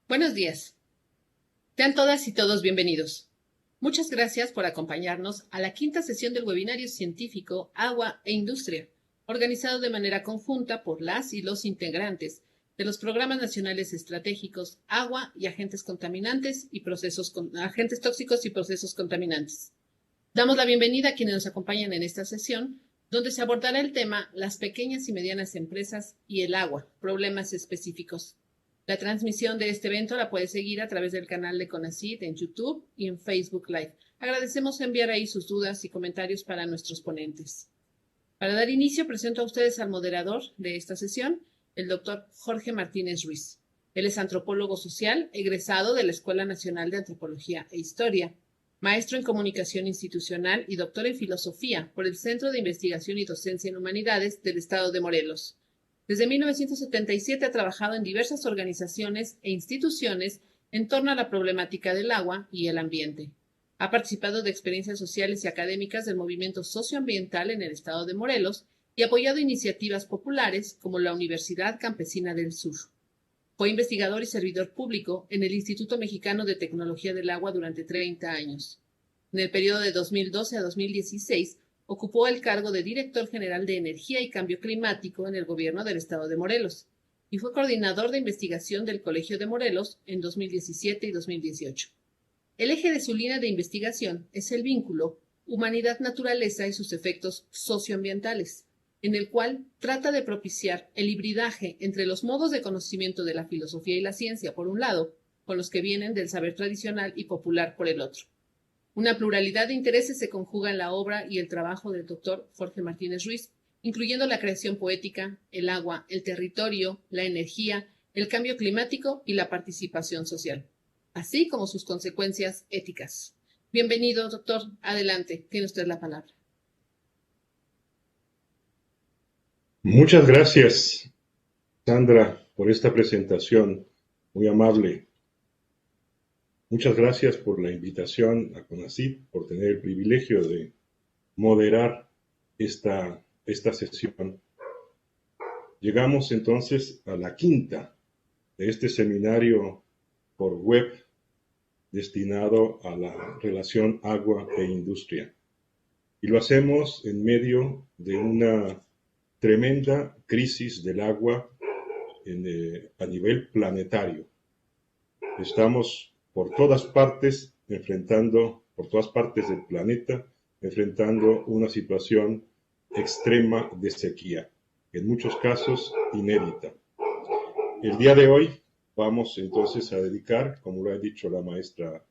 Buenos días. Sean todas y todos bienvenidos. Muchas gracias por acompañarnos a la quinta sesión del webinario científico Agua e Industria, organizado de manera conjunta por las y los integrantes de los programas nacionales estratégicos Agua y Agentes Contaminantes y Agentes Tóxicos y Procesos Contaminantes. Damos la bienvenida a quienes nos acompañan en esta sesión, donde se abordará el tema Las pequeñas y medianas empresas y el agua, problemas específicos. La transmisión de este evento la puede seguir a través del canal de CONACYT en YouTube y en Facebook Live. Agradecemos enviar ahí sus dudas y comentarios para nuestros ponentes. Para dar inicio, presento a ustedes al moderador de esta sesión, el doctor Jorge Martínez Ruiz. Él es antropólogo social, egresado de la Escuela Nacional de Antropología e Historia, maestro en comunicación institucional y doctor en filosofía por el Centro de Investigación y Docencia en Humanidades del Estado de Morelos. Desde 1977 ha trabajado en diversas organizaciones e instituciones en torno a la problemática del agua y el ambiente. Ha participado de experiencias sociales y académicas del movimiento socioambiental en el estado de Morelos y apoyado iniciativas populares como la Universidad Campesina del Sur. Fue investigador y servidor público en el Instituto Mexicano de Tecnología del Agua durante 30 años. En el periodo de 2012 a 2016, ocupó el cargo de Director General de Energía y Cambio Climático en el gobierno del estado de Morelos y fue coordinador de investigación del Colegio de Morelos en 2017 y 2018. El eje de su línea de investigación es el vínculo humanidad-naturaleza y sus efectos socioambientales, en el cual trata de propiciar el hibridaje entre los modos de conocimiento de la filosofía y la ciencia, por un lado, con los que vienen del saber tradicional y popular por el otro. Una pluralidad de intereses se conjuga en la obra y el trabajo del doctor Jorge Martínez Ruiz, incluyendo la creación poética, el agua, el territorio, la energía, el cambio climático y la participación social, así como sus consecuencias éticas. Bienvenido, doctor. Adelante, tiene usted la palabra. Muchas gracias, Sandra, por esta presentación muy amable. Muchas gracias por la invitación a CONACYT, por tener el privilegio de moderar esta sesión. Llegamos entonces a la quinta de este seminario por web destinado a la relación agua e industria. Y lo hacemos en medio de una tremenda crisis del agua a nivel planetario. Estamos por todas partes del planeta, enfrentando una situación extrema de sequía, en muchos casos inédita. El día de hoy vamos entonces a dedicar, como lo ha dicho la maestra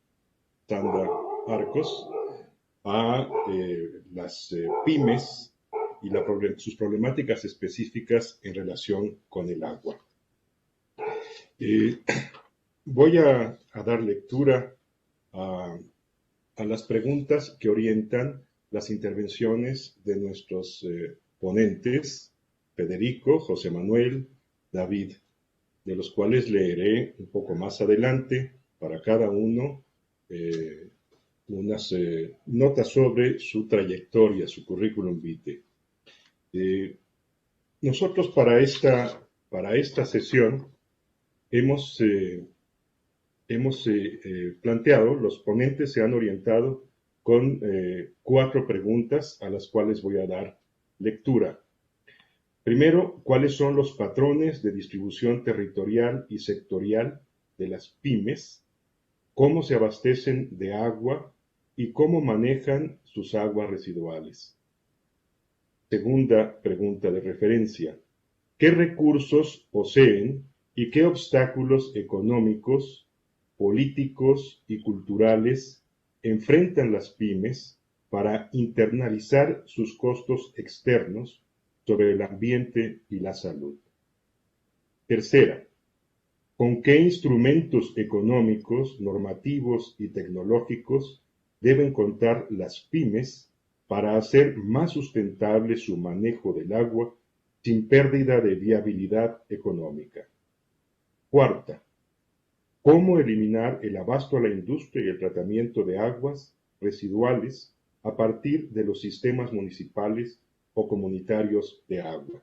Sandra Arcos, a las pymes y sus problemáticas específicas en relación con el agua. Voy a dar lectura a las preguntas que orientan las intervenciones de nuestros ponentes, Federico, José Manuel, David, de los cuales leeré un poco más adelante para cada uno unas notas sobre su trayectoria, su currículum vitae. Nosotros para esta sesión hemos planteado, los ponentes se han orientado con 4 preguntas a las cuales voy a dar lectura. Primero, ¿cuáles son los patrones de distribución territorial y sectorial de las pymes? ¿Cómo se abastecen de agua y cómo manejan sus aguas residuales? Segunda pregunta de referencia, ¿qué recursos poseen y qué obstáculos económicos, políticos y culturales enfrentan las pymes para internalizar sus costos externos sobre el ambiente y la salud? Tercera, ¿con qué instrumentos económicos, normativos y tecnológicos deben contar las pymes para hacer más sustentable su manejo del agua sin pérdida de viabilidad económica? Cuarta, ¿cómo eliminar el abasto a la industria y el tratamiento de aguas residuales a partir de los sistemas municipales o comunitarios de agua?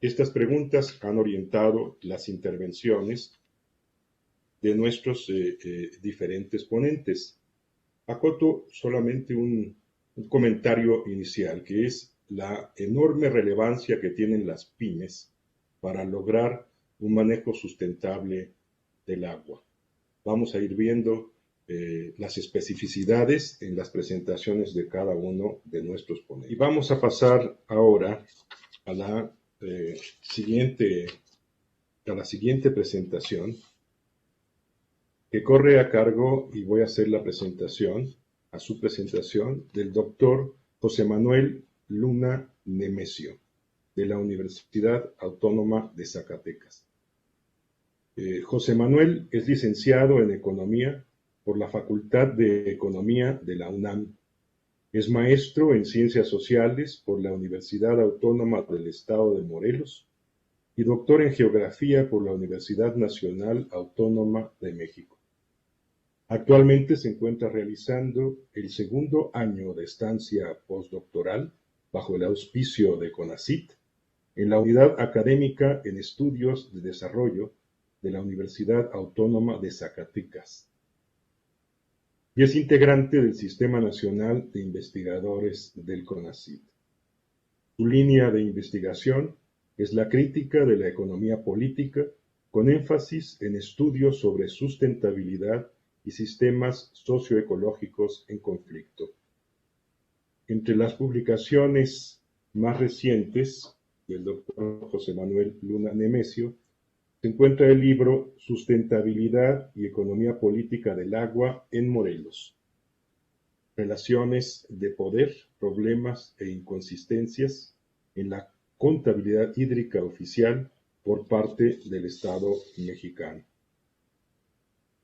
Estas preguntas han orientado las intervenciones de nuestros diferentes ponentes. Acoto solamente un comentario inicial, que es la enorme relevancia que tienen las pymes para lograr un manejo sustentable del agua. Vamos a ir viendo las especificidades en las presentaciones de cada uno de nuestros ponentes. Y vamos a pasar ahora a la siguiente presentación, que corre a cargo, y voy a hacer su presentación, del doctor José Manuel Luna Nemesio, de la Universidad Autónoma de Zacatecas. José Manuel es licenciado en Economía por la Facultad de Economía de la UNAM. Es maestro en Ciencias Sociales por la Universidad Autónoma del Estado de Morelos y doctor en Geografía por la Universidad Nacional Autónoma de México. Actualmente se encuentra realizando el segundo año de estancia postdoctoral bajo el auspicio de CONACYT en la Unidad Académica en Estudios de Desarrollo de la Universidad Autónoma de Zacatecas y es integrante del Sistema Nacional de Investigadores del CONACYT. Su línea de investigación es la crítica de la economía política, con énfasis en estudios sobre sustentabilidad y sistemas socioecológicos en conflicto. Entre las publicaciones más recientes del doctor José Manuel Luna Nemesio se encuentra el libro Sustentabilidad y Economía Política del Agua en Morelos. Relaciones de poder, problemas e inconsistencias en la contabilidad hídrica oficial por parte del Estado mexicano.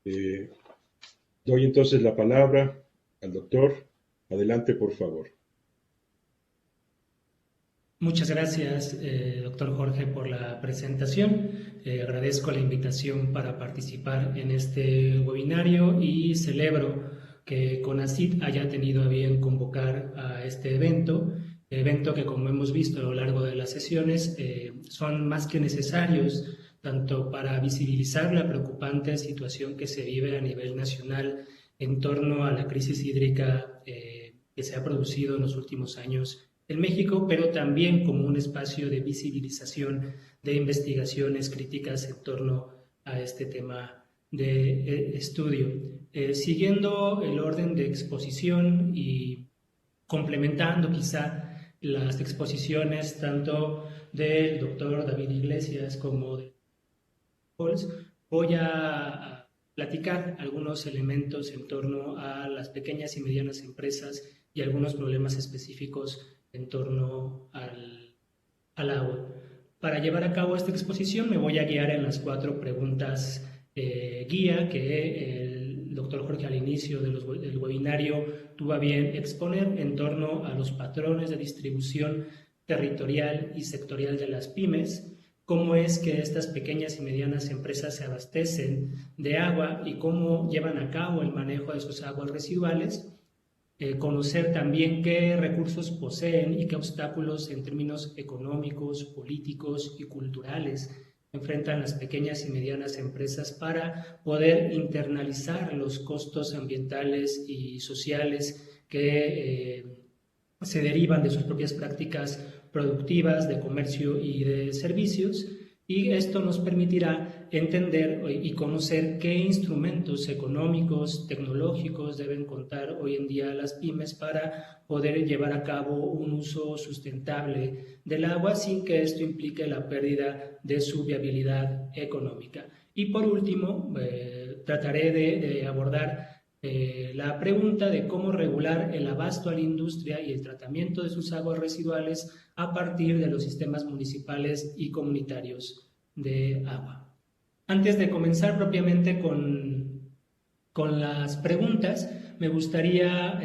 Doy entonces la palabra al doctor. Adelante, por favor. Muchas gracias, doctor Jorge, por la presentación. Agradezco la invitación para participar en este webinario y celebro que CONACYT haya tenido a bien convocar a este evento que, como hemos visto a lo largo de las sesiones, son más que necesarios tanto para visibilizar la preocupante situación que se vive a nivel nacional en torno a la crisis hídrica que se ha producido en los últimos años en México, pero también como un espacio de visibilización de investigaciones críticas en torno a este tema de estudio. Siguiendo el orden de exposición y complementando quizá las exposiciones tanto del doctor David Iglesias como de Holz, voy a platicar algunos elementos en torno a las pequeñas y medianas empresas y algunos problemas específicos en torno al agua. Para llevar a cabo esta exposición me voy a guiar en las 4 preguntas guía que el doctor Jorge al inicio del webinario tuvo a bien exponer en torno a los patrones de distribución territorial y sectorial de las pymes, cómo es que estas pequeñas y medianas empresas se abastecen de agua y cómo llevan a cabo el manejo de sus aguas residuales, conocer también qué recursos poseen y qué obstáculos en términos económicos, políticos y culturales enfrentan las pequeñas y medianas empresas para poder internalizar los costos ambientales y sociales que se derivan de sus propias prácticas productivas de comercio y de servicios, y esto nos permitirá entender y conocer qué instrumentos económicos, tecnológicos deben contar hoy en día las pymes para poder llevar a cabo un uso sustentable del agua sin que esto implique la pérdida de su viabilidad económica. Y por último, trataré de abordar la pregunta de cómo regular el abasto a la industria y el tratamiento de sus aguas residuales a partir de los sistemas municipales y comunitarios de agua. Antes de comenzar propiamente con las preguntas, me gustaría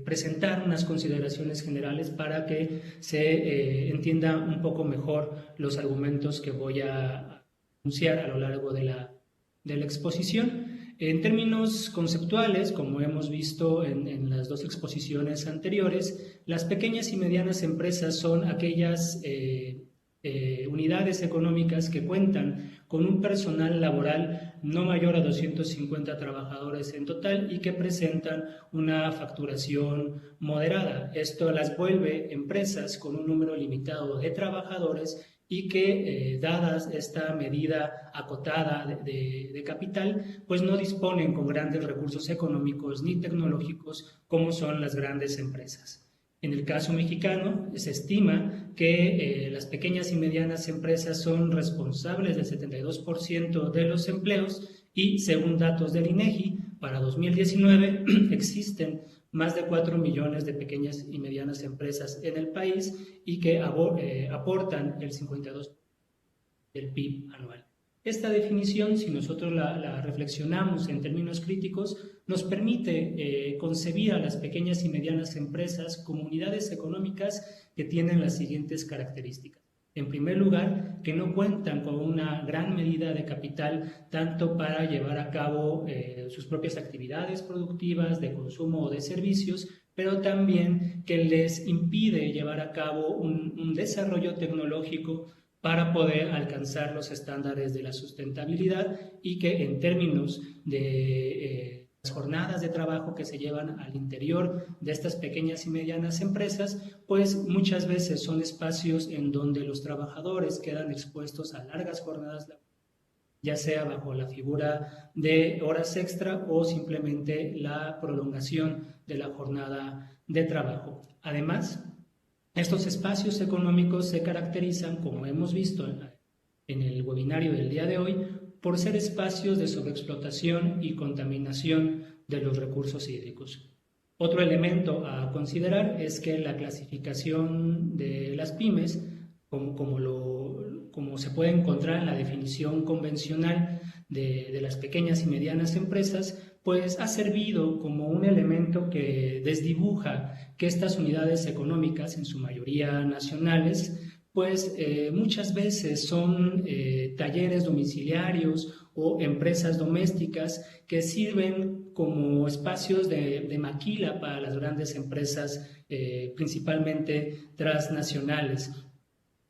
presentar unas consideraciones generales para que se entienda un poco mejor los argumentos que voy a anunciar a lo largo de la exposición. En términos conceptuales, como hemos visto en las 2 exposiciones anteriores, las pequeñas y medianas empresas son aquellas unidades económicas que cuentan con un personal laboral no mayor a 250 trabajadores en total y que presentan una facturación moderada. Esto las vuelve empresas con un número limitado de trabajadores y que, dadas esta medida acotada de capital, pues no disponen con grandes recursos económicos ni tecnológicos como son las grandes empresas. En el caso mexicano, se estima que las pequeñas y medianas empresas son responsables del 72% de los empleos y, según datos del INEGI, para 2019 existen más de 4 millones de pequeñas y medianas empresas en el país y que aportan el 52% del PIB anual. Esta definición, si nosotros la reflexionamos en términos críticos, nos permite concebir a las pequeñas y medianas empresas como unidades económicas que tienen las siguientes características. En primer lugar, que no cuentan con una gran medida de capital tanto para llevar a cabo sus propias actividades productivas de consumo o de servicios, pero también que les impide llevar a cabo un desarrollo tecnológico para poder alcanzar los estándares de la sustentabilidad y que en términos de las jornadas de trabajo que se llevan al interior de estas pequeñas y medianas empresas, pues muchas veces son espacios en donde los trabajadores quedan expuestos a largas jornadas laborales, ya sea bajo la figura de horas extra o simplemente la prolongación de la jornada de trabajo. Además, estos espacios económicos se caracterizan, como hemos visto en el webinario del día de hoy, por ser espacios de sobreexplotación y contaminación de los recursos hídricos. Otro elemento a considerar es que la clasificación de las pymes, como se puede encontrar en la definición convencional de las pequeñas y medianas empresas, pues ha servido como un elemento que desdibuja que estas unidades económicas, en su mayoría nacionales, pues muchas veces son talleres domiciliarios o empresas domésticas que sirven como espacios de maquila para las grandes empresas, principalmente transnacionales.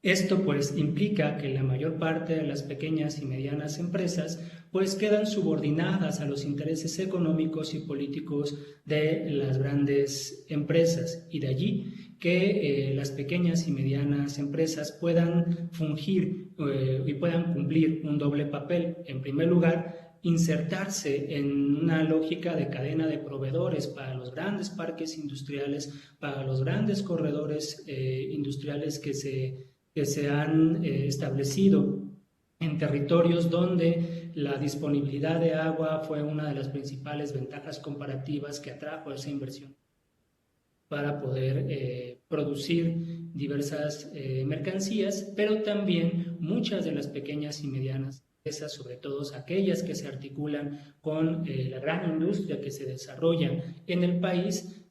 Esto pues implica que la mayor parte de las pequeñas y medianas empresas pues quedan subordinadas a los intereses económicos y políticos de las grandes empresas, y de allí que las pequeñas y medianas empresas puedan fungir y puedan cumplir un doble papel. En primer lugar, insertarse en una lógica de cadena de proveedores para los grandes parques industriales, para los grandes corredores industriales que se han establecido en territorios donde la disponibilidad de agua fue una de las principales ventajas comparativas que atrajo esa inversión para poder producir diversas mercancías, pero también muchas de las pequeñas y medianas empresas, sobre todo aquellas que se articulan con la gran industria que se desarrolla en el país,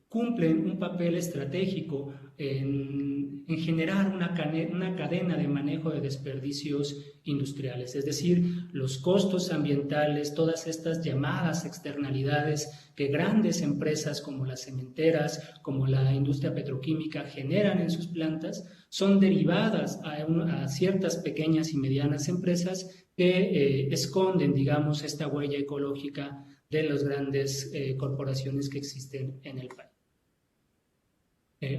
cumplen un papel estratégico en generar una cadena de manejo de desperdicios industriales, es decir, los costos ambientales, todas estas llamadas externalidades que grandes empresas como las cementeras, como la industria petroquímica generan en sus plantas, son derivadas a ciertas pequeñas y medianas empresas que esconden, digamos, esta huella ecológica de las grandes corporaciones que existen en el país.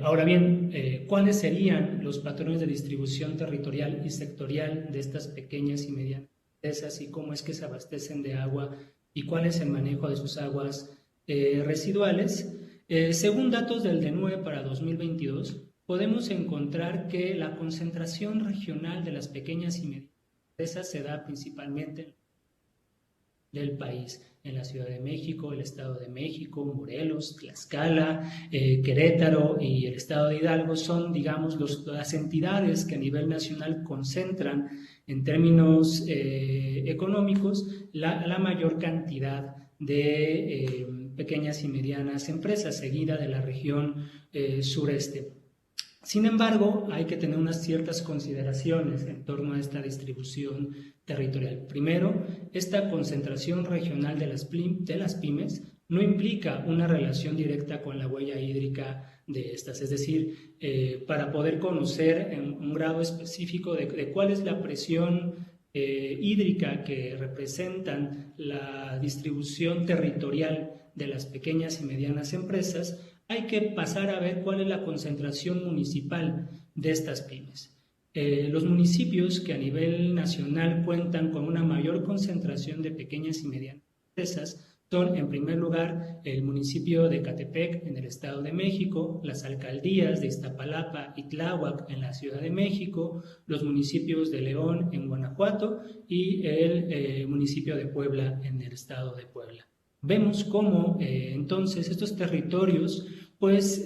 Ahora bien, ¿cuáles serían los patrones de distribución territorial y sectorial de estas pequeñas y medianas empresas y cómo es que se abastecen de agua y cuál es el manejo de sus aguas residuales? Según datos del DENUE para 2022, podemos encontrar que la concentración regional de las pequeñas y medianas empresas se da principalmente del país, en la Ciudad de México, el Estado de México, Morelos, Tlaxcala, Querétaro y el Estado de Hidalgo son, digamos, las entidades que a nivel nacional concentran en términos económicos la mayor cantidad de pequeñas y medianas empresas, seguida de la región sureste. Sin embargo, hay que tener unas ciertas consideraciones en torno a esta distribución territorial. Primero, esta concentración regional de las pymes no implica una relación directa con la huella hídrica de estas, es decir, para poder conocer en un grado específico de cuál es la presión hídrica que representan la distribución territorial de las pequeñas y medianas empresas, hay que pasar a ver cuál es la concentración municipal de estas pymes. Los municipios que a nivel nacional cuentan con una mayor concentración de pequeñas y medianas empresas son, en primer lugar, el municipio de Ecatepec en el Estado de México, las alcaldías de Iztapalapa y Tláhuac en la Ciudad de México, los municipios de León en Guanajuato y el municipio de Puebla en el Estado de Puebla. Vemos cómo entonces estos territorios pues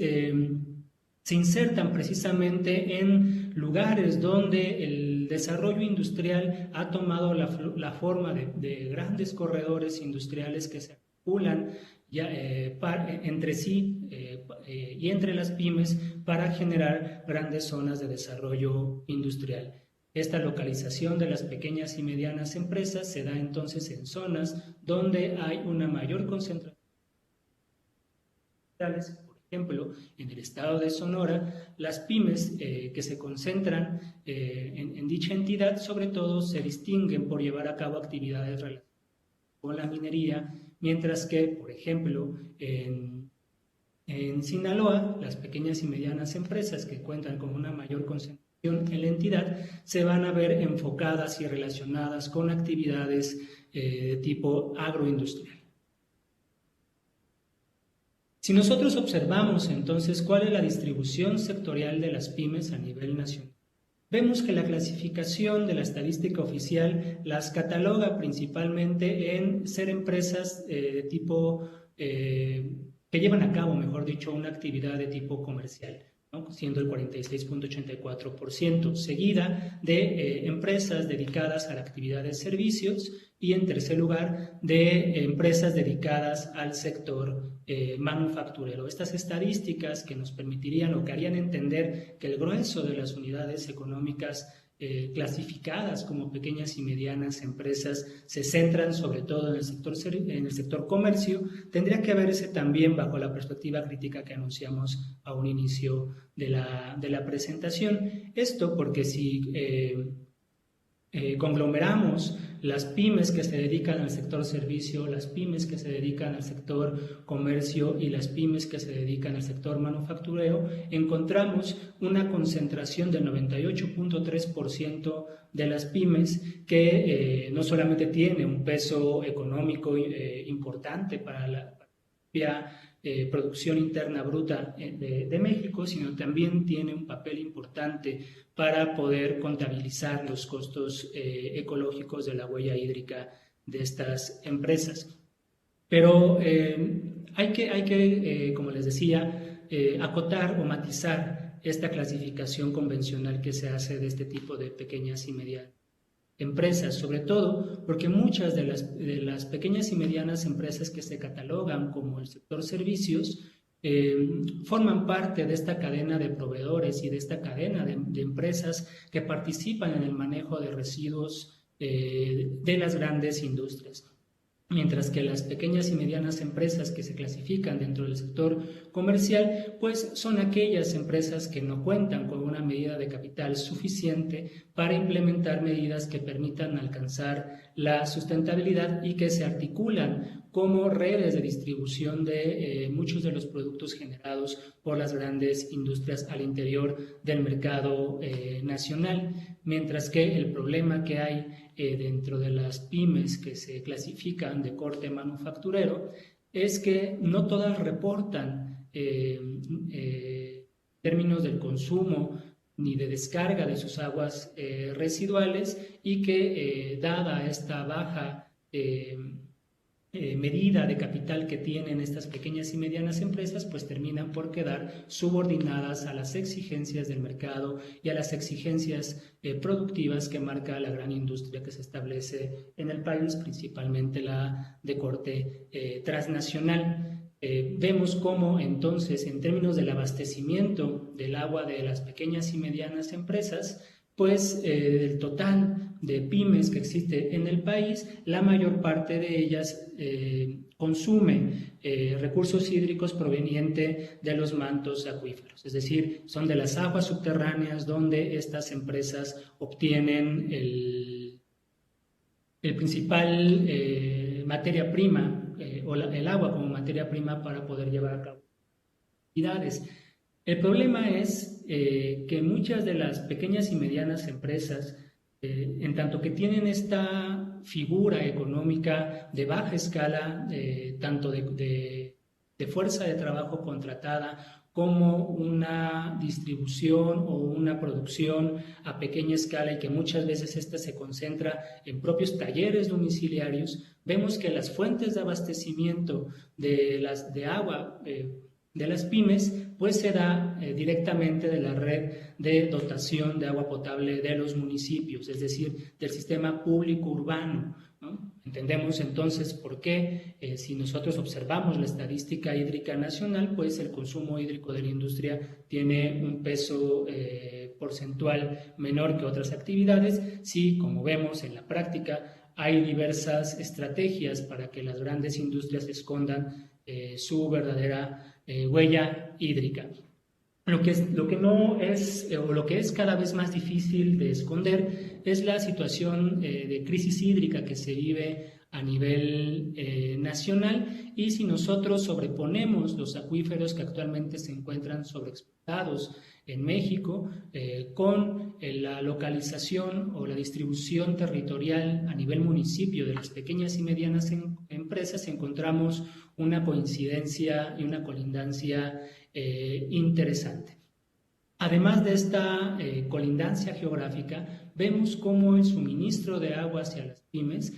se insertan precisamente en lugares donde el desarrollo industrial ha tomado la forma de grandes corredores industriales que se articulan entre sí y entre las pymes para generar grandes zonas de desarrollo industrial. Esta localización de las pequeñas y medianas empresas se da entonces en zonas donde hay una mayor concentración de por ejemplo, en el estado de Sonora, las pymes que se concentran en dicha entidad, sobre todo, se distinguen por llevar a cabo actividades relacionadas con la minería, mientras que, por ejemplo, en Sinaloa, las pequeñas y medianas empresas que cuentan con una mayor concentración en la entidad se van a ver enfocadas y relacionadas con actividades de tipo agroindustrial. Si nosotros observamos entonces cuál es la distribución sectorial de las pymes a nivel nacional, vemos que la clasificación de la estadística oficial las cataloga principalmente en ser empresas de tipo, que llevan a cabo, mejor dicho, una actividad de tipo comercial, ¿no? Siendo el 46.84%, seguida de empresas dedicadas a la actividad de servicios y en tercer lugar de empresas dedicadas al sector manufacturero. Estas estadísticas que nos permitirían o que harían entender que el grueso de las unidades económicas clasificadas como pequeñas y medianas empresas se centran sobre todo en el sector comercio, tendría que verse también bajo la perspectiva crítica que anunciamos a un inicio de la presentación. Esto porque si conglomeramos las pymes que se dedican al sector servicio, las pymes que se dedican al sector comercio y las pymes que se dedican al sector manufacturero, encontramos una concentración del 98.3% de las pymes que no solamente tiene un peso económico importante para la propia producción interna bruta de México, sino también tiene un papel importante para poder contabilizar los costos ecológicos de la huella hídrica de estas empresas. Pero hay que como les decía, acotar o matizar esta clasificación convencional que se hace de este tipo de pequeñas y medianas empresas, sobre todo porque muchas de las pequeñas y medianas empresas que se catalogan como el sector servicios forman parte de esta cadena de proveedores y de esta cadena de empresas que participan en el manejo de residuos de las grandes industrias. Mientras que las pequeñas y medianas empresas que se clasifican dentro del sector comercial, pues son aquellas empresas que no cuentan con una medida de capital suficiente para implementar medidas que permitan alcanzar la sustentabilidad y que se articulan como redes de distribución de muchos de los productos generados por las grandes industrias al interior del mercado nacional, mientras que el problema que hay dentro de las pymes que se clasifican de corte manufacturero es que no todas reportan términos del consumo ni de descarga de sus aguas residuales y que dada esta baja medida de capital que tienen estas pequeñas y medianas empresas, pues terminan por quedar subordinadas a las exigencias del mercado y a las exigencias productivas que marca la gran industria que se establece en el país, principalmente la de corte transnacional. Vemos cómo entonces, en términos del abastecimiento del agua de las pequeñas y medianas empresas, pues del total de pymes que existe en el país, la mayor parte de ellas consume recursos hídricos provenientes de los mantos acuíferos, es decir, son de las aguas subterráneas donde estas empresas obtienen el principal materia prima o el agua como materia prima para poder llevar a cabo actividades. El problema es que muchas de las pequeñas y medianas empresas, en tanto que tienen esta figura económica de baja escala, tanto de fuerza de trabajo contratada como una distribución o una producción a pequeña escala y que muchas veces esta se concentra en propios talleres domiciliarios, vemos que las fuentes de abastecimiento de agua de las pymes pues se da directamente de la red de dotación de agua potable de los municipios, es decir, del sistema público urbano, ¿no? Entendemos entonces por qué, si nosotros observamos la estadística hídrica nacional, pues el consumo hídrico de la industria tiene un peso porcentual menor que otras actividades, si, como vemos en la práctica, hay diversas estrategias para que las grandes industrias escondan su verdadera huella hídrica. Lo que no es, o lo que es cada vez más difícil de esconder es la situación de crisis hídrica que se vive a nivel nacional, y si nosotros sobreponemos los acuíferos que actualmente se encuentran sobreexplotados en México con la localización o la distribución territorial a nivel municipio de las pequeñas y medianas empresas, encontramos una coincidencia y una colindancia interesante. Además de esta colindancia geográfica, vemos cómo el suministro de agua hacia las pymes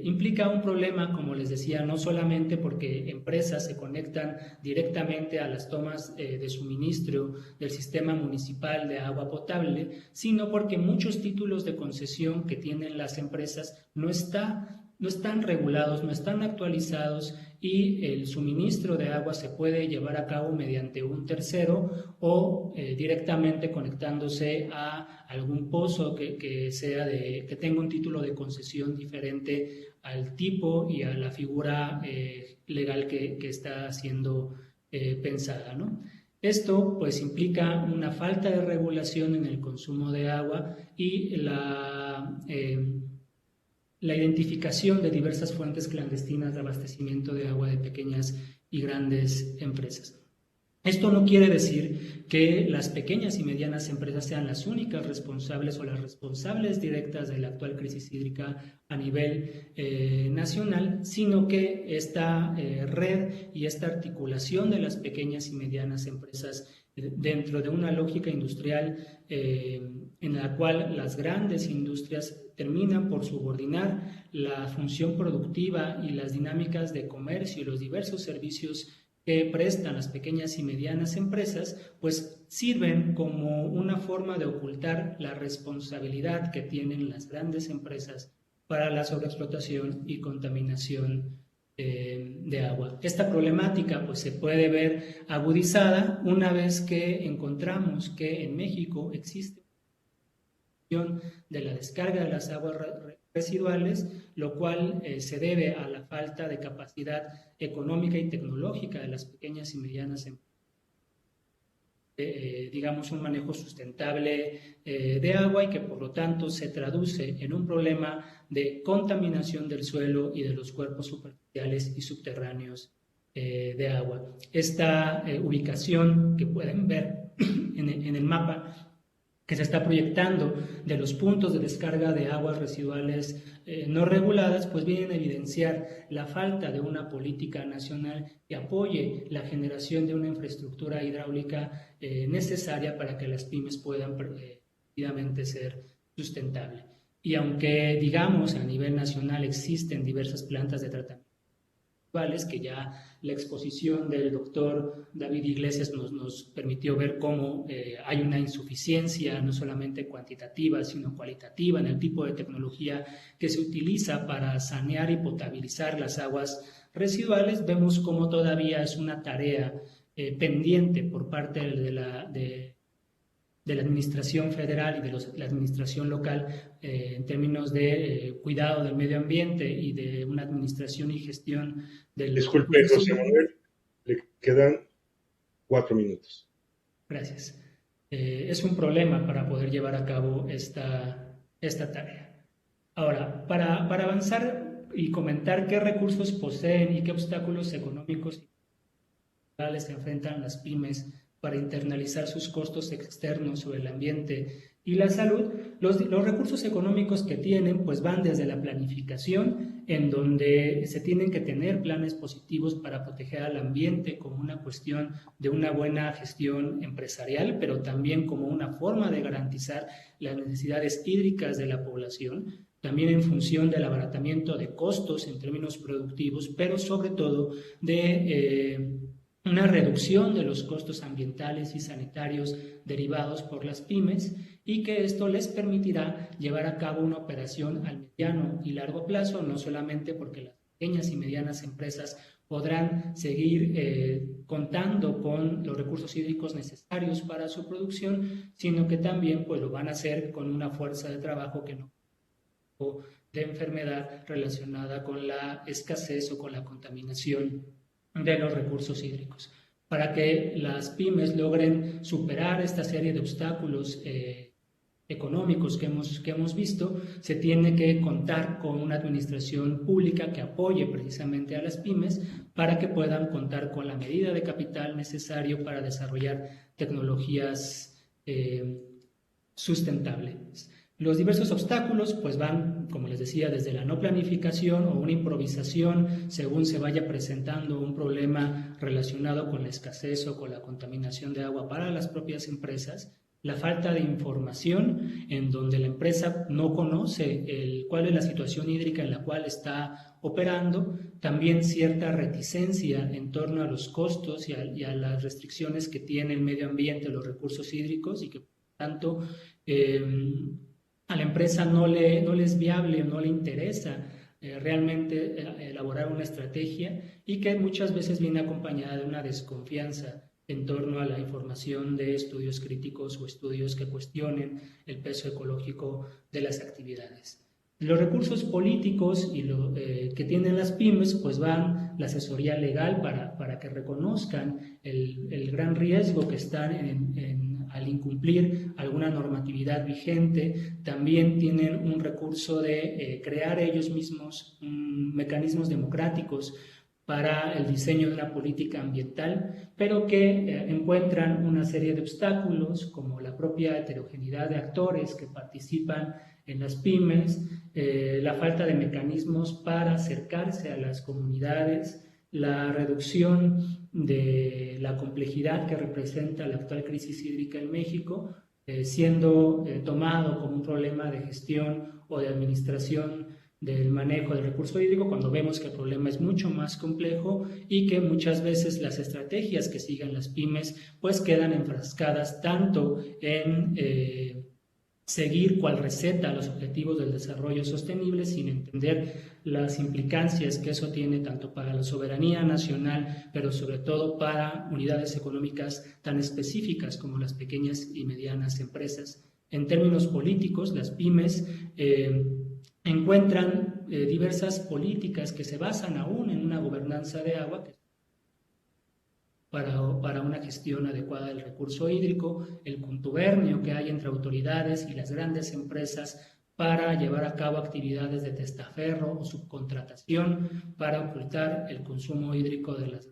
implica un problema, como les decía, no solamente porque empresas se conectan directamente a las tomas de suministro del sistema municipal de agua potable, sino porque muchos títulos de concesión que tienen las empresas no están regulados, no están actualizados, y el suministro de agua se puede llevar a cabo mediante un tercero o directamente conectándose a algún pozo que tenga un título de concesión diferente al tipo y a la figura legal que está siendo pensada, ¿no? Esto pues implica una falta de regulación en el consumo de agua y la identificación de diversas fuentes clandestinas de abastecimiento de agua de pequeñas y grandes empresas. Esto no quiere decir que las pequeñas y medianas empresas sean las únicas responsables o las responsables directas de la actual crisis hídrica a nivel nacional, sino que esta red y esta articulación de las pequeñas y medianas empresas dentro de una lógica industrial en la cual las grandes industrias terminan por subordinar la función productiva y las dinámicas de comercio y los diversos servicios que prestan las pequeñas y medianas empresas, pues sirven como una forma de ocultar la responsabilidad que tienen las grandes empresas para la sobreexplotación y contaminación de agua. Esta problemática pues se puede ver agudizada una vez que encontramos que en México existe de la descarga de las aguas residuales, lo cual se debe a la falta de capacidad económica y tecnológica de las pequeñas y medianas empresas. Digamos, un manejo sustentable de agua, y que por lo tanto se traduce en un problema de contaminación del suelo y de los cuerpos superficiales y subterráneos de agua. Esta ubicación que pueden ver en el mapa que se está proyectando de los puntos de descarga de aguas residuales no reguladas, pues vienen a evidenciar la falta de una política nacional que apoye la generación de una infraestructura hidráulica necesaria para que las pymes puedan efectivamente ser sustentables. Y aunque, digamos, a nivel nacional existen diversas plantas de tratamiento, que ya la exposición del doctor David Iglesias nos permitió ver cómo hay una insuficiencia no solamente cuantitativa sino cualitativa en el tipo de tecnología que se utiliza para sanear y potabilizar las aguas residuales. Vemos cómo todavía es una tarea pendiente por parte de de la administración federal y de la administración local en términos de cuidado del medio ambiente y de una administración y gestión del... Disculpe, José Manuel, le quedan 4 minutos. Gracias. Es un problema para poder llevar a cabo esta tarea. Ahora, para avanzar y comentar qué recursos poseen y qué obstáculos económicos y culturales se enfrentan las pymes para internalizar sus costos externos sobre el ambiente y la salud, los recursos económicos que tienen pues van desde la planificación, en donde se tienen que tener planes positivos para proteger al ambiente como una cuestión de una buena gestión empresarial, pero también como una forma de garantizar las necesidades hídricas de la población, también en función del abaratamiento de costos en términos productivos, pero sobre todo de una reducción de los costos ambientales y sanitarios derivados por las pymes, y que esto les permitirá llevar a cabo una operación al mediano y largo plazo, no solamente porque las pequeñas y medianas empresas podrán seguir contando con los recursos hídricos necesarios para su producción, sino que también pues, lo van a hacer con una fuerza de trabajo que no de enfermedad relacionada con la escasez o con la contaminación de los recursos hídricos. Para que las pymes logren superar esta serie de obstáculos económicos que hemos visto, se tiene que contar con una administración pública que apoye precisamente a las pymes para que puedan contar con la medida de capital necesario para desarrollar tecnologías sustentables. Los diversos obstáculos pues van, como les decía, desde la no planificación o una improvisación según se vaya presentando un problema relacionado con la escasez o con la contaminación de agua para las propias empresas, la falta de información en donde la empresa no conoce cuál es la situación hídrica en la cual está operando, también cierta reticencia en torno a los costos y a las restricciones que tiene el medio ambiente, los recursos hídricos, y que por tanto a la empresa no le es viable o no le interesa realmente elaborar una estrategia, y que muchas veces viene acompañada de una desconfianza en torno a la información de estudios críticos o estudios que cuestionen el peso ecológico de las actividades. Los recursos políticos y que tienen las pymes pues van la asesoría legal para que reconozcan el gran riesgo que están al incumplir alguna normatividad vigente. También tienen un recurso de crear ellos mismos mecanismos democráticos para el diseño de una política ambiental, pero que encuentran una serie de obstáculos como la propia heterogeneidad de actores que participan en las pymes, la falta de mecanismos para acercarse a las comunidades, la reducción de la complejidad que representa la actual crisis hídrica en México, siendo tomado como un problema de gestión o de administración del manejo del recurso hídrico, cuando vemos que el problema es mucho más complejo y que muchas veces las estrategias que sigan las pymes pues quedan enfrascadas tanto en seguir cual receta los objetivos del desarrollo sostenible sin entender las implicancias que eso tiene tanto para la soberanía nacional, pero sobre todo para unidades económicas tan específicas como las pequeñas y medianas empresas. En términos políticos, las pymes encuentran diversas políticas que se basan aún en una gobernanza de agua para una gestión adecuada del recurso hídrico, el contubernio que hay entre autoridades y las grandes empresas para llevar a cabo actividades de testaferro o subcontratación para ocultar el consumo hídrico de las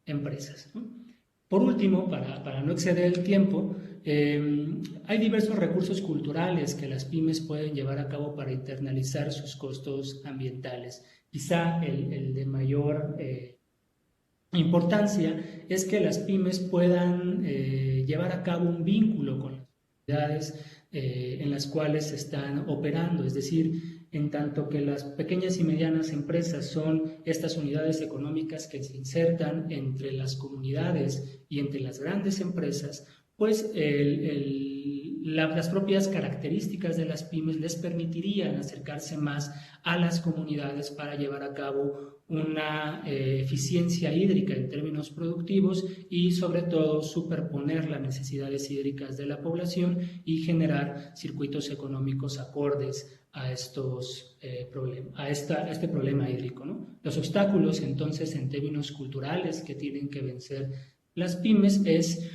empresas, ¿no? Por último, para no exceder el tiempo, hay diversos recursos culturales que las pymes pueden llevar a cabo para internalizar sus costos ambientales. Quizá el de mayor importancia es que las pymes puedan llevar a cabo un vínculo con las comunidades en las cuales están operando, es decir, en tanto que las pequeñas y medianas empresas son estas unidades económicas que se insertan entre las comunidades y entre las grandes empresas, pues las propias características de las pymes les permitirían acercarse más a las comunidades para llevar a cabo una eficiencia hídrica en términos productivos y sobre todo superponer las necesidades hídricas de la población y generar circuitos económicos acordes a este problema hídrico, ¿no? Los obstáculos entonces en términos culturales que tienen que vencer las pymes es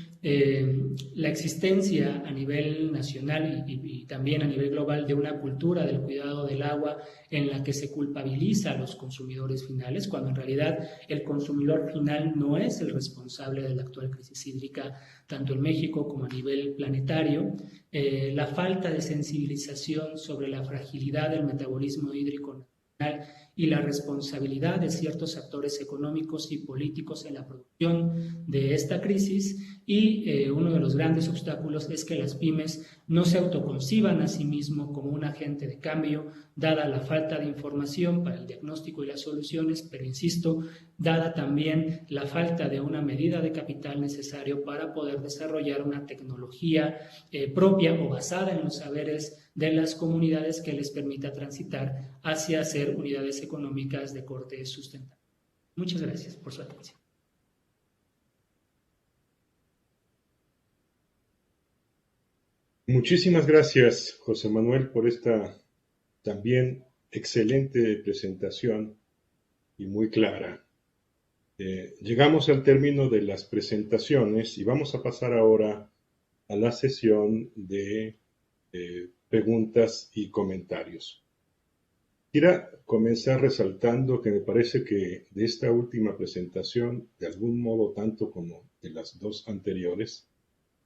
la existencia a nivel nacional y también a nivel global de una cultura del cuidado del agua en la que se culpabiliza a los consumidores finales, cuando en realidad el consumidor final no es el responsable de la actual crisis hídrica, tanto en México como a nivel planetario. La falta de sensibilización sobre la fragilidad del metabolismo hídrico nacional y la responsabilidad de ciertos actores económicos y políticos en la producción de esta crisis. Y uno de los grandes obstáculos es que las pymes no se autoconciban a sí mismos como un agente de cambio, dada la falta de información para el diagnóstico y las soluciones, pero insisto, dada también la falta de una medida de capital necesario para poder desarrollar una tecnología propia o basada en los saberes de las comunidades que les permita transitar hacia ser unidades económicas de corte sustentable. Muchas gracias por su atención. Muchísimas gracias, José Manuel, por esta también excelente presentación y muy clara. Llegamos al término de las presentaciones y vamos a pasar ahora a la sesión de preguntas y comentarios. Quisiera comenzar resaltando que me parece que de esta última presentación, de algún modo tanto como de las dos anteriores,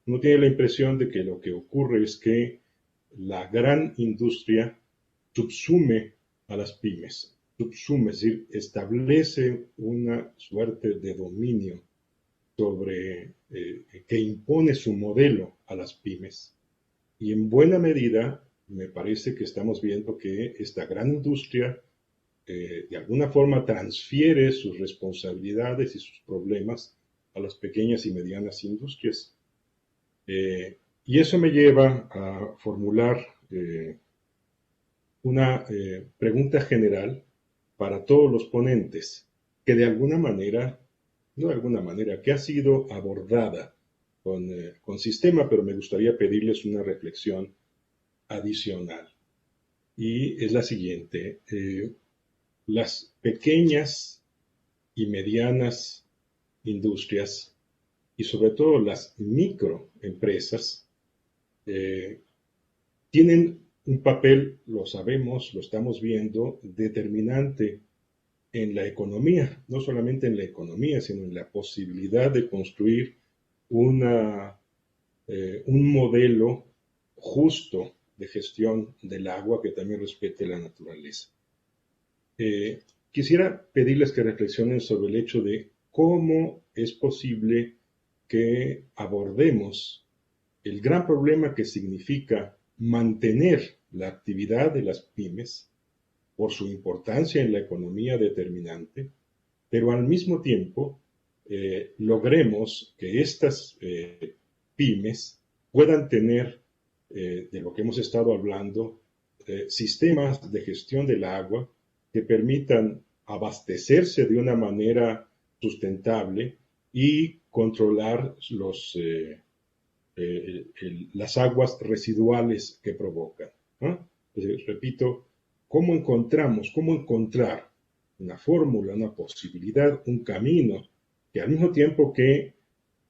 uno tiene la impresión de que lo que ocurre es que la gran industria subsume a las pymes, subsume, es decir, establece una suerte de dominio sobre que impone su modelo a las pymes. Y en buena medida me parece que estamos viendo que esta gran industria de alguna forma transfiere sus responsabilidades y sus problemas a las pequeñas y medianas industrias. Y eso me lleva a formular una pregunta general para todos los ponentes, que de alguna manera, no de alguna manera, que ha sido abordada con sistema, pero me gustaría pedirles una reflexión adicional. Y es la siguiente. Las pequeñas y medianas industrias y sobre todo las microempresas tienen un papel, lo sabemos, lo estamos viendo, determinante en la economía, no solamente en la economía, sino en la posibilidad de construir un modelo justo de gestión del agua que también respete la naturaleza. Quisiera pedirles que reflexionen sobre el hecho de cómo es posible que abordemos el gran problema que significa mantener la actividad de las pymes por su importancia en la economía determinante, pero al mismo tiempo logremos que estas pymes puedan tener, de lo que hemos estado hablando, sistemas de gestión del agua que permitan abastecerse de una manera sustentable y controlar las aguas residuales que provocan, ¿no? Entonces, repito, cómo encontrar una fórmula, una posibilidad, un camino que al mismo tiempo que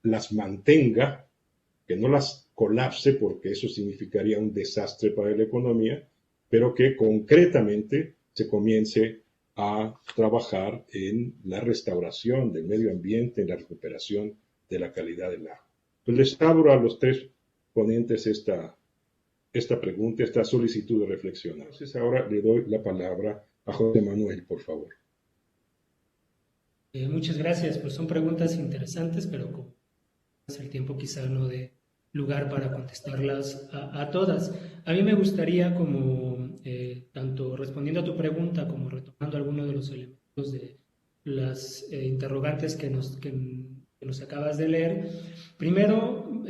las mantenga, que no las colapse, porque eso significaría un desastre para la economía, pero que concretamente se comience a trabajar en la restauración del medio ambiente, en la recuperación de la calidad del agua. Pues les abro a los tres ponentes esta pregunta, esta solicitud de reflexión. Entonces ahora le doy la palabra a José Manuel, por favor. Muchas gracias, pues son preguntas interesantes, pero como el tiempo quizá no dé lugar para contestarlas a todas. A mí me gustaría, como tanto respondiendo a tu pregunta como retomando algunos de los elementos de las interrogantes que nos acabas de leer, primero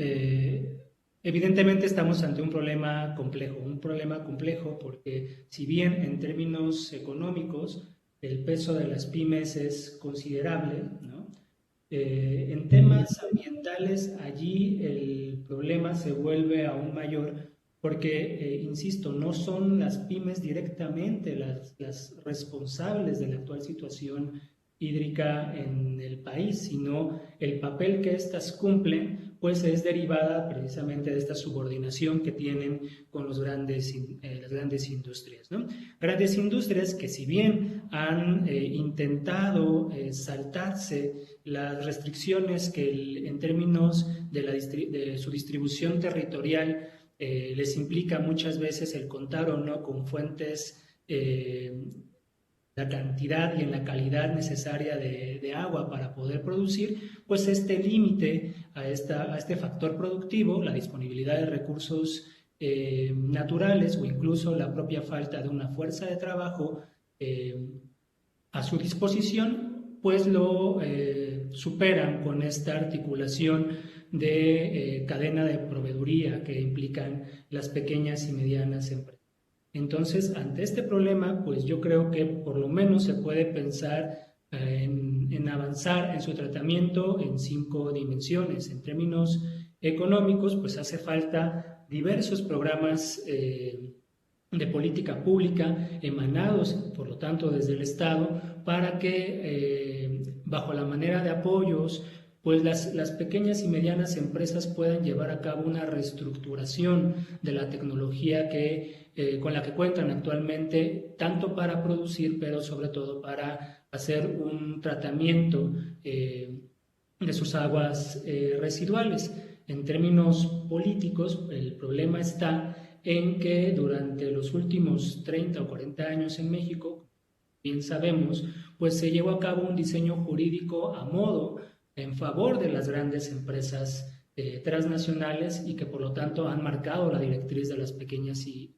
Evidentemente estamos ante un problema complejo porque si bien en términos económicos el peso de las pymes es considerable, ¿no? En temas ambientales allí el problema se vuelve aún mayor porque, insisto, no son las pymes directamente las responsables de la actual situación hídrica en el país, sino el papel que éstas cumplen, pues es derivada precisamente de esta subordinación que tienen con las grandes industrias, ¿no? Grandes industrias que si bien han intentado saltarse las restricciones que en términos de su distribución territorial les implica muchas veces el contar o no con fuentes la cantidad y en la calidad necesaria de agua para poder producir, pues este límite a este factor productivo, la disponibilidad de recursos naturales o incluso la propia falta de una fuerza de trabajo a su disposición, pues lo superan con esta articulación de cadena de proveeduría que implican las pequeñas y medianas empresas. Entonces, ante este problema, pues yo creo que por lo menos se puede pensar en avanzar en su tratamiento en 5 dimensiones. En términos económicos, pues hace falta diversos programas de política pública emanados, por lo tanto, desde el Estado, para que bajo la manera de apoyos, pues las pequeñas y medianas empresas puedan llevar a cabo una reestructuración de la tecnología con la que cuentan actualmente, tanto para producir, pero sobre todo para hacer un tratamiento de sus aguas residuales. En términos políticos, el problema está en que durante los últimos 30 o 40 años en México, bien sabemos, pues se llevó a cabo un diseño jurídico a modo en favor de las grandes empresas transnacionales y que por lo tanto han marcado la directriz de las pequeñas y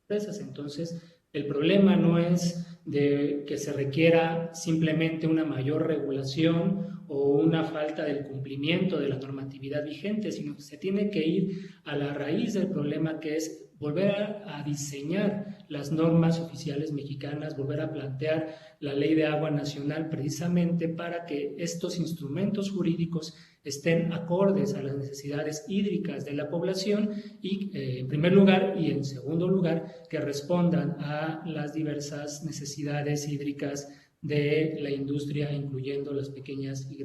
empresas. Entonces, el problema no es de que se requiera simplemente una mayor regulación o una falta del cumplimiento de la normatividad vigente, sino que se tiene que ir a la raíz del problema, que es volver a diseñar las normas oficiales mexicanas, volver a plantear la Ley de Agua Nacional precisamente para que estos instrumentos jurídicos estén acordes a las necesidades hídricas de la población y, en primer lugar, y en segundo lugar, que respondan a las diversas necesidades hídricas de la industria, incluyendo las pequeñas y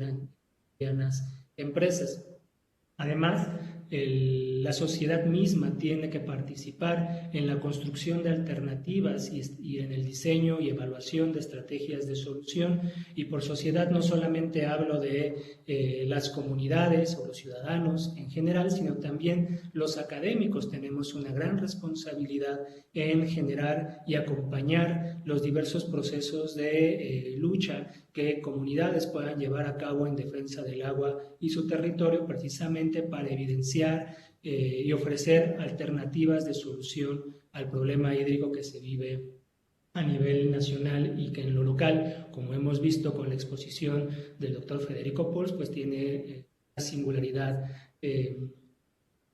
medianas empresas. Además, la sociedad misma tiene que participar en la construcción de alternativas y en el diseño y evaluación de estrategias de solución. Y por sociedad no solamente hablo de las comunidades o los ciudadanos en general, sino también los académicos tenemos una gran responsabilidad en generar y acompañar los diversos procesos de lucha que comunidades puedan llevar a cabo en defensa del agua y su territorio, precisamente para evidenciar y ofrecer alternativas de solución al problema hídrico que se vive a nivel nacional y que en lo local, como hemos visto con la exposición del doctor Federico Pols, pues tiene una singularidad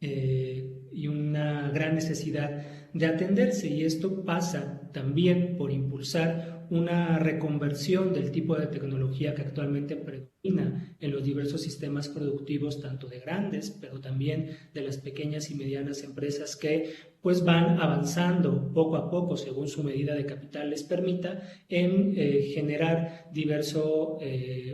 y una gran necesidad de atenderse, y esto pasa también por impulsar una reconversión del tipo de tecnología que actualmente predomina en los diversos sistemas productivos, tanto de grandes, pero también de las pequeñas y medianas empresas que pues van avanzando poco a poco según su medida de capital les permita en generar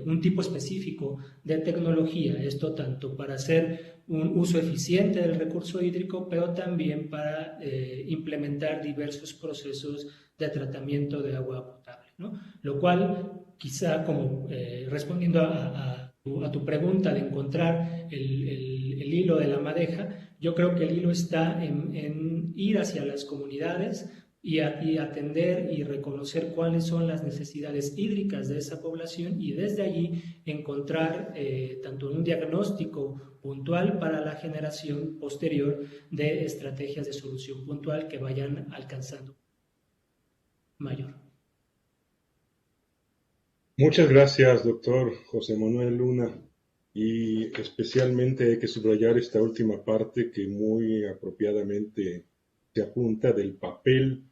un tipo específico de tecnología, esto tanto para hacer un uso eficiente del recurso hídrico, pero también para implementar diversos procesos de tratamiento de agua potable, ¿no? Lo cual, quizá como respondiendo a tu pregunta de encontrar el hilo de la madeja, yo creo que el hilo está en ir hacia las comunidades y atender y reconocer cuáles son las necesidades hídricas de esa población y desde allí encontrar tanto un diagnóstico puntual para la generación posterior de estrategias de solución puntual que vayan alcanzando mayor. Muchas gracias, doctor José Manuel Luna. y especialmente hay que subrayar esta última parte que muy apropiadamente se apunta del papel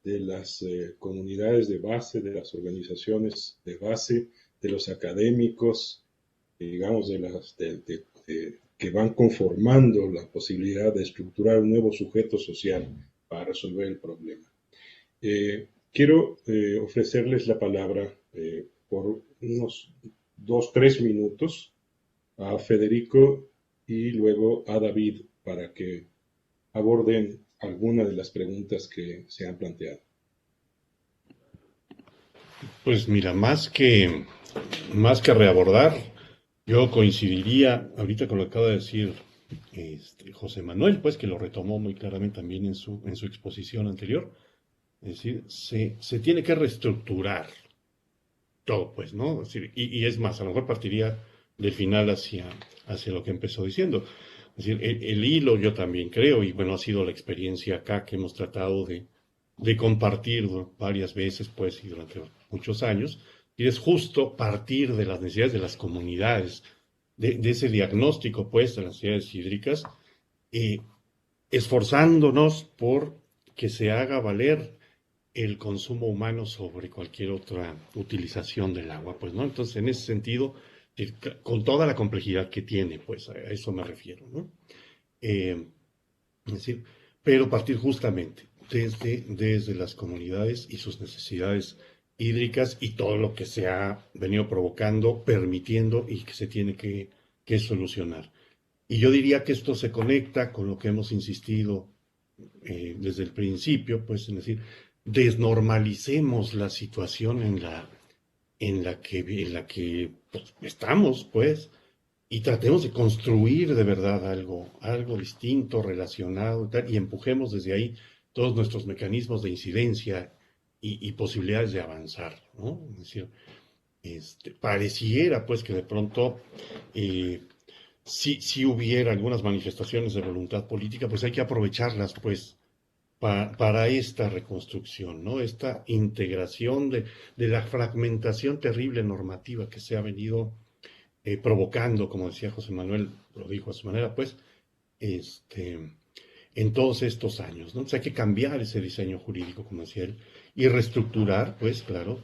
de las comunidades de base, de las organizaciones de base, de los académicos, digamos, que van conformando la posibilidad de estructurar un nuevo sujeto social para resolver el problema. Quiero ofrecerles la palabra por unos 2, 3 minutos a Federico y luego a David para que aborden alguna de las preguntas que se han planteado. Pues mira, más que reabordar, yo coincidiría ahorita con lo que acaba de decir José Manuel, pues que lo retomó muy claramente también en su exposición anterior. Es decir, se tiene que reestructurar todo, pues, ¿no? Es decir, y es más, a lo mejor partiría del final hacia lo que empezó diciendo. Es decir, el hilo yo también creo, y bueno, ha sido la experiencia acá que hemos tratado de compartir varias veces, pues, y durante muchos años, y es justo partir de las necesidades de las comunidades, de ese diagnóstico, pues, de las necesidades hídricas, y esforzándonos por que se haga valer el consumo humano sobre cualquier otra utilización del agua, pues, ¿no? Entonces, en ese sentido, con toda la complejidad que tiene, pues, a eso me refiero, ¿no? Es decir, pero partir justamente desde las comunidades y sus necesidades hídricas y todo lo que se ha venido provocando, permitiendo y que se tiene que solucionar. Y yo diría que esto se conecta con lo que hemos insistido desde el principio, pues, es decir, desnormalicemos la situación en la que pues, estamos, pues, y tratemos de construir de verdad algo distinto, relacionado, tal, y empujemos desde ahí todos nuestros mecanismos de incidencia y posibilidades de avanzar, ¿no? Es decir, pareciera pues que de pronto si hubiera algunas manifestaciones de voluntad política, pues hay que aprovecharlas pues para esta reconstrucción, ¿no? Esta integración de la fragmentación terrible normativa que se ha venido provocando, como decía José Manuel, lo dijo a su manera, pues, en todos estos años, ¿no? Entonces hay que cambiar ese diseño jurídico, como decía él, y reestructurar, pues, claro,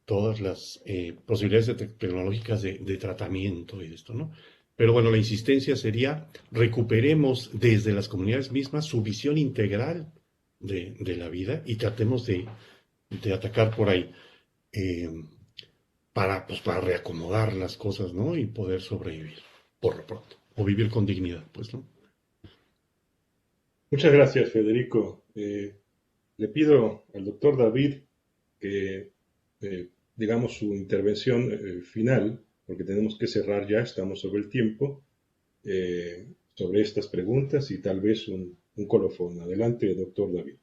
todas las posibilidades tecnológicas de tratamiento y de esto, ¿no? Pero bueno, la insistencia sería recuperemos desde las comunidades mismas su visión integral de la vida y tratemos de atacar por ahí para reacomodar las cosas, ¿no? Y poder sobrevivir, por lo pronto, o vivir con dignidad, pues, ¿no? Muchas gracias, Federico. Le pido al doctor David que, digamos, su intervención final, porque tenemos que cerrar ya, estamos sobre el tiempo, sobre estas preguntas y tal vez un colofón. Adelante, doctor David.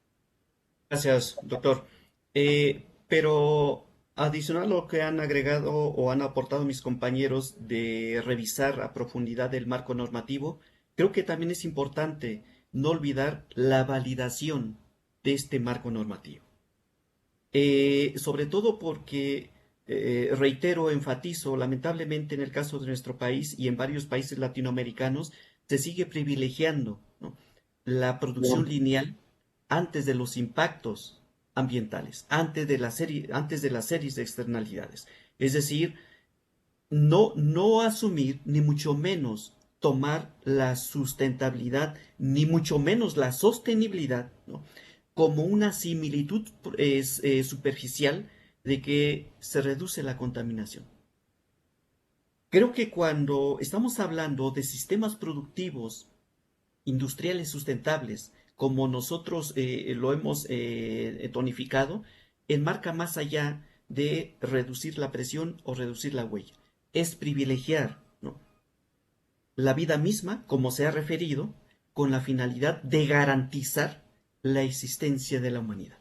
Gracias, doctor. Pero adicional a lo que han agregado o han aportado mis compañeros de revisar a profundidad el marco normativo, creo que también es importante no olvidar la validación de este marco normativo. Sobre todo porque, reitero, enfatizo, lamentablemente en el caso de nuestro país y en varios países latinoamericanos, se sigue privilegiando, ¿no?, la producción lineal antes de los impactos ambientales, antes de las series de externalidades. Es decir, no asumir, ni mucho menos tomar la sustentabilidad, ni mucho menos la sostenibilidad, ¿no?, como una similitud superficial de que se reduce la contaminación. Creo que cuando estamos hablando de sistemas productivos industriales sustentables, como nosotros lo hemos tonificado, enmarca más allá de reducir la presión o reducir la huella. Es privilegiar, ¿no?, la vida misma, como se ha referido, con la finalidad de garantizar la existencia de la humanidad.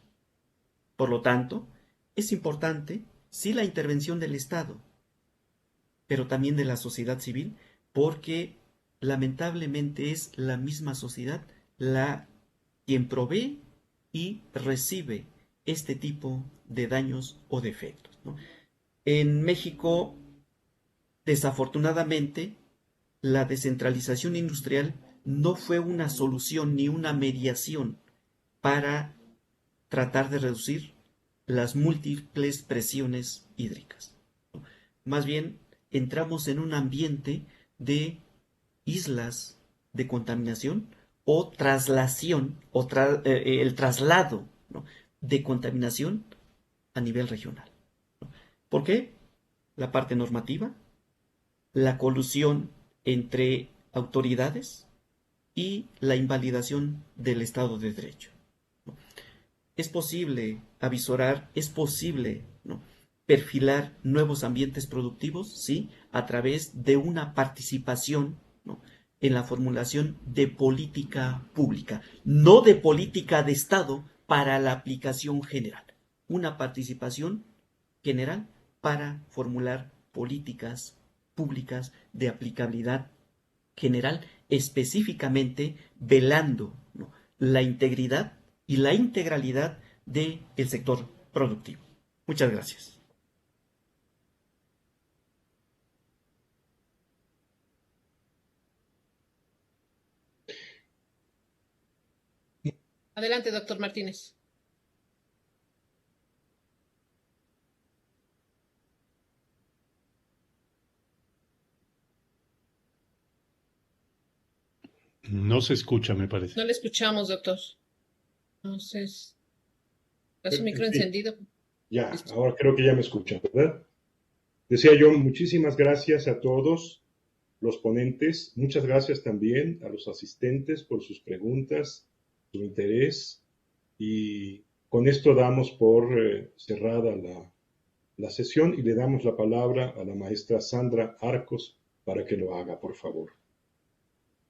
Por lo tanto, es importante, sí, la intervención del Estado, pero también de la sociedad civil, porque lamentablemente es la misma sociedad quien provee y recibe este tipo de daños o defectos, ¿no? En México, desafortunadamente, la descentralización industrial no fue una solución ni una mediación para tratar de reducir las múltiples presiones hídricas. Más bien, entramos en un ambiente de islas de contaminación o traslación, o el traslado, ¿no?, de contaminación a nivel regional. ¿Por qué? La parte normativa, la colusión entre autoridades y la invalidación del Estado de Derecho. Es posible avisorar, es posible, ¿no?, perfilar nuevos ambientes productivos, sí, a través de una participación, ¿no?, en la formulación de política pública, no de política de Estado para la aplicación general. Una participación general para formular políticas públicas de aplicabilidad general, específicamente velando, ¿no?, la integridad y la integralidad del sector productivo. Muchas gracias. Adelante, doctor Martínez. No se escucha, me parece. No le escuchamos, doctor. Entonces, ¿está su micro Sí, encendido? ya, Listo. ahora creo que ya me escuchan, ¿verdad? Decía yo, muchísimas gracias a todos los ponentes. Muchas gracias también a los asistentes por sus preguntas, su interés. Y con esto damos por cerrada la sesión y le damos la palabra a la maestra Sandra Arcos para que lo haga, por favor.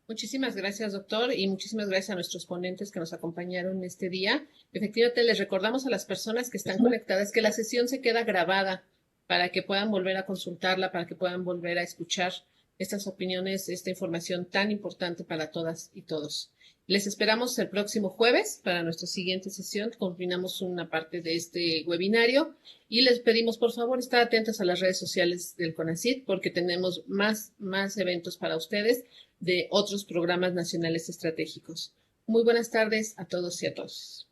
Muchísimas gracias, doctor, y muchísimas gracias a nuestros ponentes que nos acompañaron este día. Efectivamente, les recordamos a las personas que están conectadas que la sesión se queda grabada para que puedan volver a consultarla, para que puedan volver a escuchar estas opiniones, esta información tan importante para todas y todos. Les esperamos el próximo jueves para nuestra siguiente sesión. Culminamos una parte de este webinario y les pedimos, por favor, estar atentos a las redes sociales del CONACYT porque tenemos más eventos para ustedes de otros programas nacionales estratégicos. Muy buenas tardes a todos y a todas.